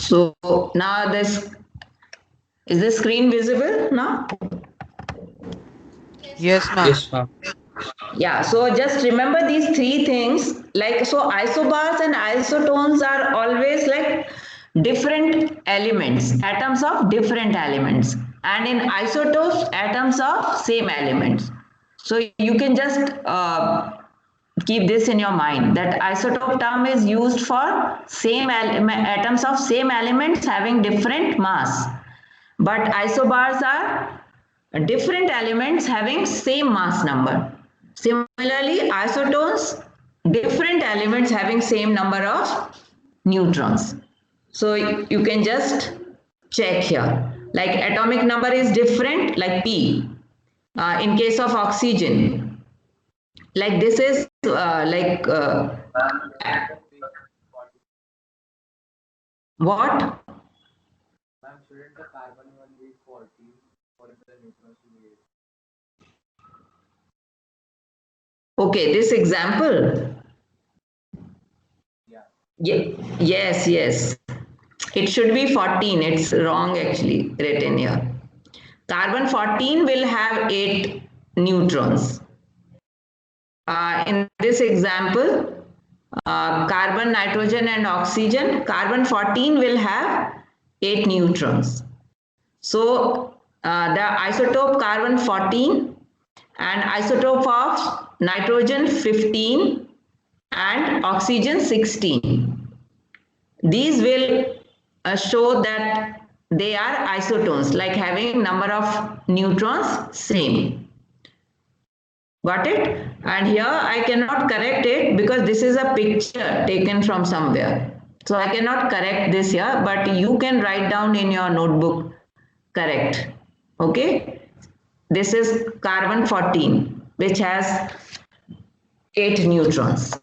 So now is the screen visible now? Yes, ma'am. Yes, ma'am. Yeah, so just remember these three things. Like, so isobars and isotones are always like different elements, atoms of different elements. And in isotopes, atoms of same elements. So you can just keep this in your mind that isotope term is used for same atoms of same elements having different mass. But isobars are different elements having same mass number. Similarly, isotones, different elements having same number of neutrons. So you can just check here. Like atomic number is different, like P. In case of oxygen, like this is what? Okay, this example. Yes, yes. It should be 14. It's wrong actually written here. Carbon 14 will have 8 neutrons. In this example, carbon, nitrogen and oxygen, carbon 14 will have 8 neutrons. So the isotope carbon 14 and isotope of nitrogen 15 and oxygen 16. These will show that they are isotones, like having number of neutrons same. Got it? And here I cannot correct it because this is a picture taken from somewhere. So I cannot correct this here, but you can write down in your notebook correct. Okay? This is carbon 14, which has 8 neutrons.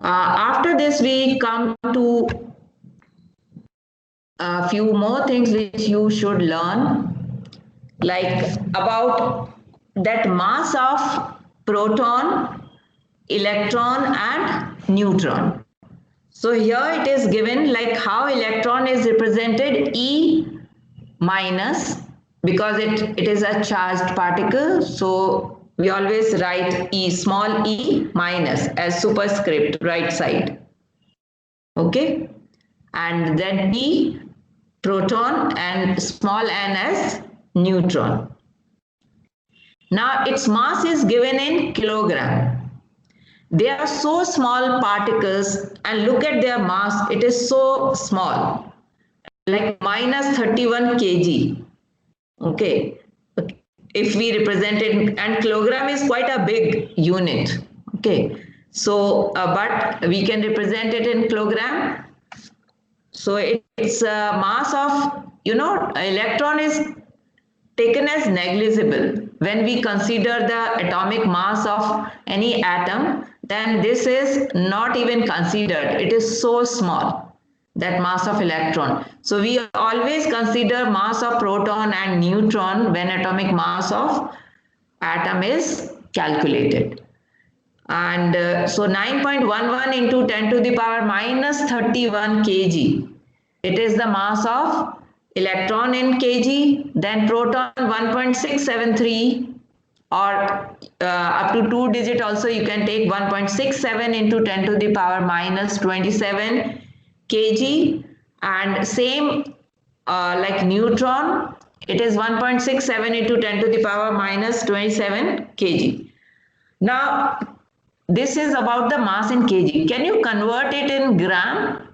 After this, we come to a few more things which you should learn, like about that mass of proton, electron and neutron. So here it is given like how electron is represented E minus, because it is a charged particle. So we always write E, small e minus as superscript right side. Okay. And then P proton and small n as neutron. Now its mass is given in kilogram. They are so small particles and look at their mass, it is so small, like minus 31 kg. Okay, if we represent it, and kilogram is quite a big unit. Okay, so but we can represent it in kilogram. So it's a mass of, electron is taken as negligible. When we consider the atomic mass of any atom, then this is not even considered. It is so small, that mass of electron. So we always consider mass of proton and neutron when atomic mass of atom is calculated. And so 9.11 into 10 to the power minus 31 kg. It is the mass of electron in kg, then proton 1.673, or up to 2 digit also you can take 1.67 into 10 to the power minus 27 kg, and same like neutron, it is 1.67 into 10 to the power minus 27 kg. Now this is about the mass in kg. Can you convert it in gram?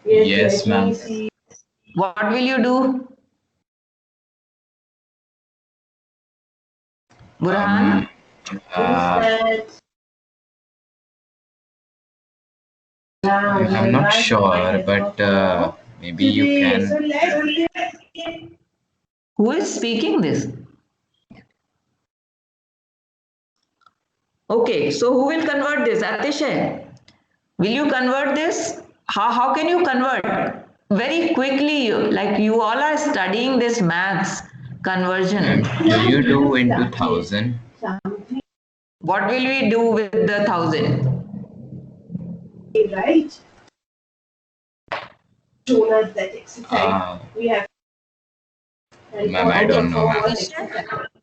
Yes, ma'am. What will you do, Burhan? I'm not sure, but maybe you can. Who is speaking this? Okay, so who will convert this? Atish hai? Will you convert this? How can you convert? Very quickly, like you all are studying this maths conversion. Will you do into 1000? What will we do with the 1000? right? Shown us that exercise. We have. Ma'am, I don't know, ma'am.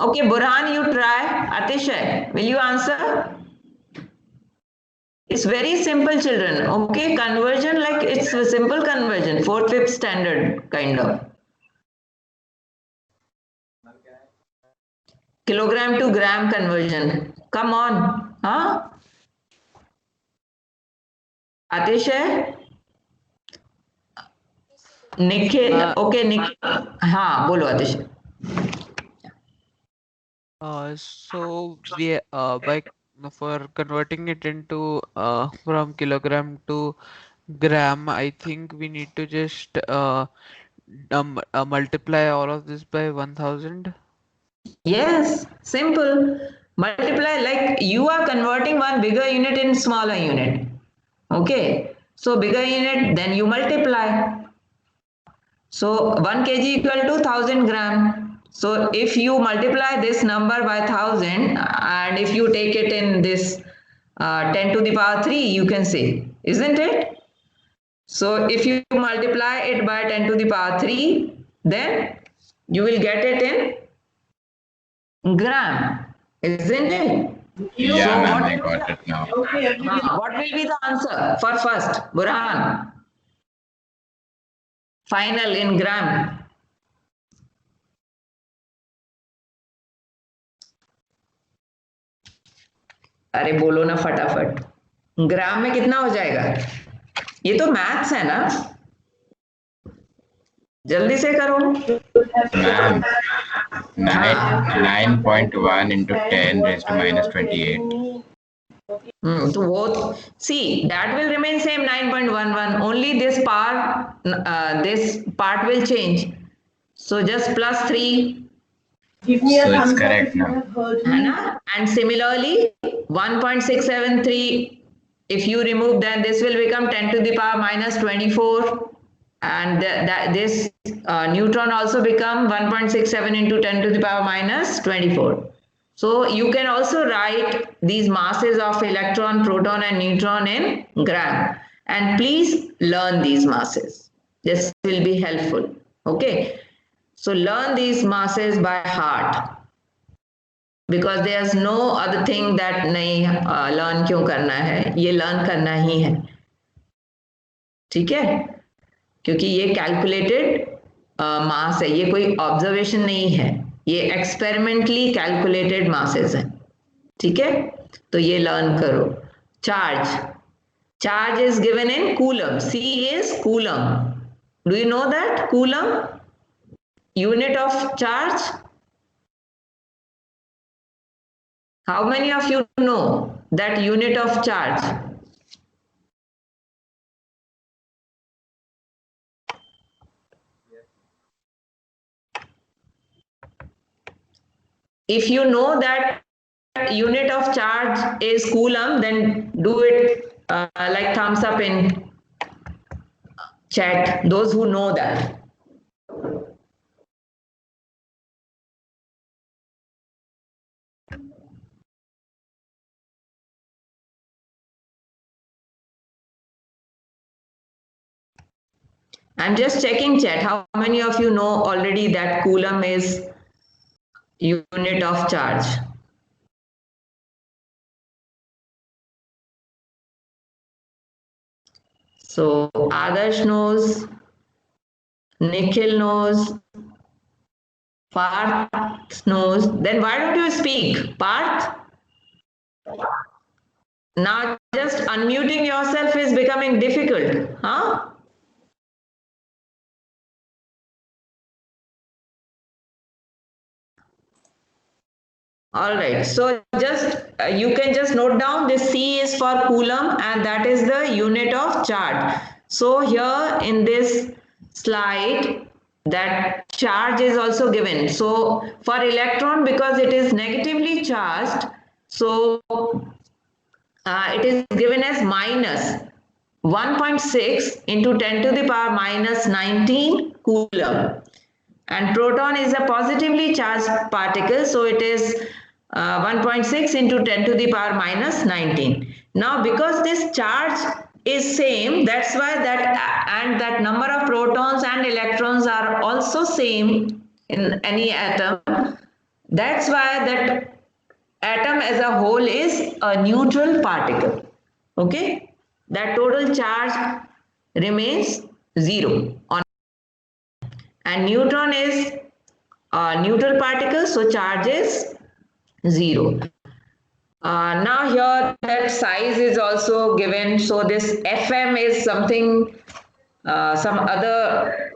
Okay, Burhan, you try. Atishay, will you answer? It's very simple, children. Okay, conversion, like it's a simple conversion, fourth, fifth standard kind of. Kilogram to gram conversion. Come on, huh? Atishay? Nikhil okay Nikhil हाँ बोलो आतिश So we by for converting it into from kilogram to gram, I think we need to just multiply all of this by 1000. yes simple multiply like you are converting one bigger unit in smaller unit okay so bigger unit then you multiply so 1 kg equal to 1000 gram so if you multiply this number by 1000 and if you take it in this 10 to the power 3 you can say isn't it so if you multiply it by 10 to the power 3 then you will get it in gram isn't it Yeah, so ma'am, I got it now. what will be the answer for first Burhan final in gram अरे बोलो ना फटाफट ग्राम में कितना हो जाएगा ये तो मैथ्स है ना जल्दी से करो Ma'am, 9.1 into 10 raised to minus 28. तो वो see that will remain same 9.11 only this part will change so just plus 3 Give me So a it's thumbs up correct if you now. have heard है me. ना and similarly 1.673 if you remove then this will become 10 to the power minus 24 and this neutron also become 1.67 into 10 to the power minus 24 so you can also write these masses of electron proton and neutron in gram and please learn these masses this will be helpful okay so learn these masses by heart because there's no other thing that नहीं learn क्यों करना है ये learn करना ही है ठीक है क्योंकि ये कैलकुलेटेड मास है ये कोई ऑब्जर्वेशन नहीं है ये एक्सपेरिमेंटली कैलकुलेटेड मासेस हैं ठीक है तो ये लर्न करो charge is given in coulomb C is coulomb do you know that coulomb unit of charge how many of you know that unit of charge if you know that unit of charge is coulomb then do it like thumbs up in chat those who know that I'm just checking chat how many of you know already that coulomb is unit of charge so Adarsh knows Nikhil knows Parth knows then why don't you speak Parth now just unmuting yourself is becoming difficult huh all right so just you can just note down this C is for coulomb and that is the unit of charge so here in this slide that charge is also given so for electron because it is negatively charged so it is given as minus 1.6 into 10 to the power minus 19 coulomb and proton is a positively charged particle so it is 1.6 into 10 to the power minus 19 now because this charge is same, that's why that number of protons and electrons are also same in any atom. That's why that atom as a whole is a neutral particle. Okay, that total charge remains 0 on, and neutron is a neutral particle, so charge is 0. Now here that size is also given, so this Fm is something, some other,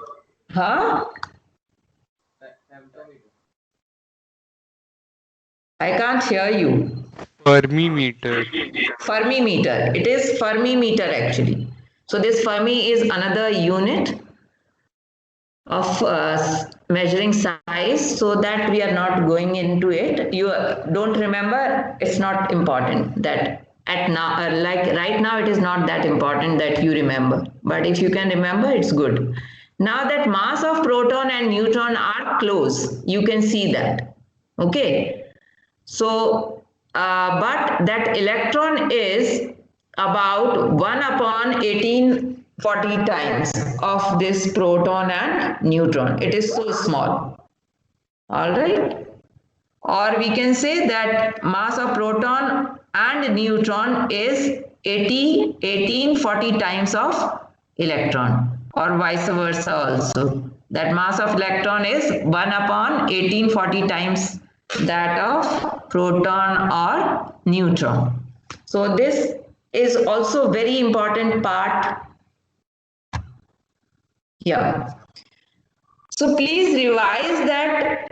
I can't hear you. Fermi meter. Fermi meter. It is Fermi meter actually. So this Fermi is another unit of measuring size, so that we are not going into it. You don't remember, it's not important that at now, like right now, it is not that important that you remember, but if you can remember, it's good. Now that mass of proton and neutron are close, you can see that. Okay, so but that electron is about 1 upon 1840 times of this proton and neutron. It is so small. All right. Or we can say that mass of proton and neutron is 1840 times of electron, or vice versa also. That mass of electron is 1 upon 1840 times that of proton or neutron. So this is also very important part here. So please revise that,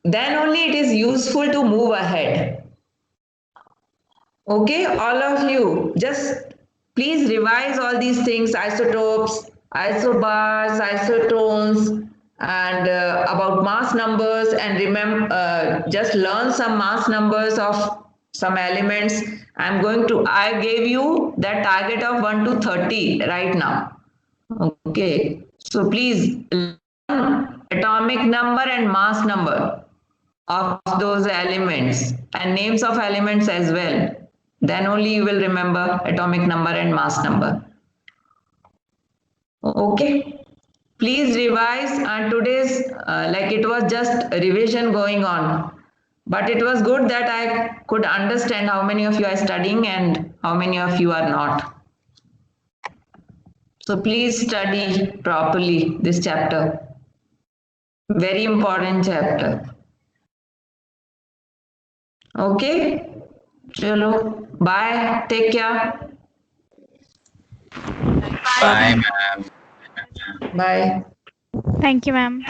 then only it is useful to move ahead. Okay, all of you, just please revise all these things: isotopes, isobars, isotones, and about mass numbers, and remember, just learn some mass numbers of some elements. I gave you that target of 1 to 30 right now. Okay, so please learn atomic number and mass number of those elements and names of elements as well. Then only you will remember atomic number and mass number. Okay, please revise. And today's like it was just a revision going on, but it was good that I could understand how many of you are studying and how many of you are not. So please study properly this chapter. Very important chapter. Okay, chalo, bye, take care. Bye, ma'am. Bye. Thank you, ma'am.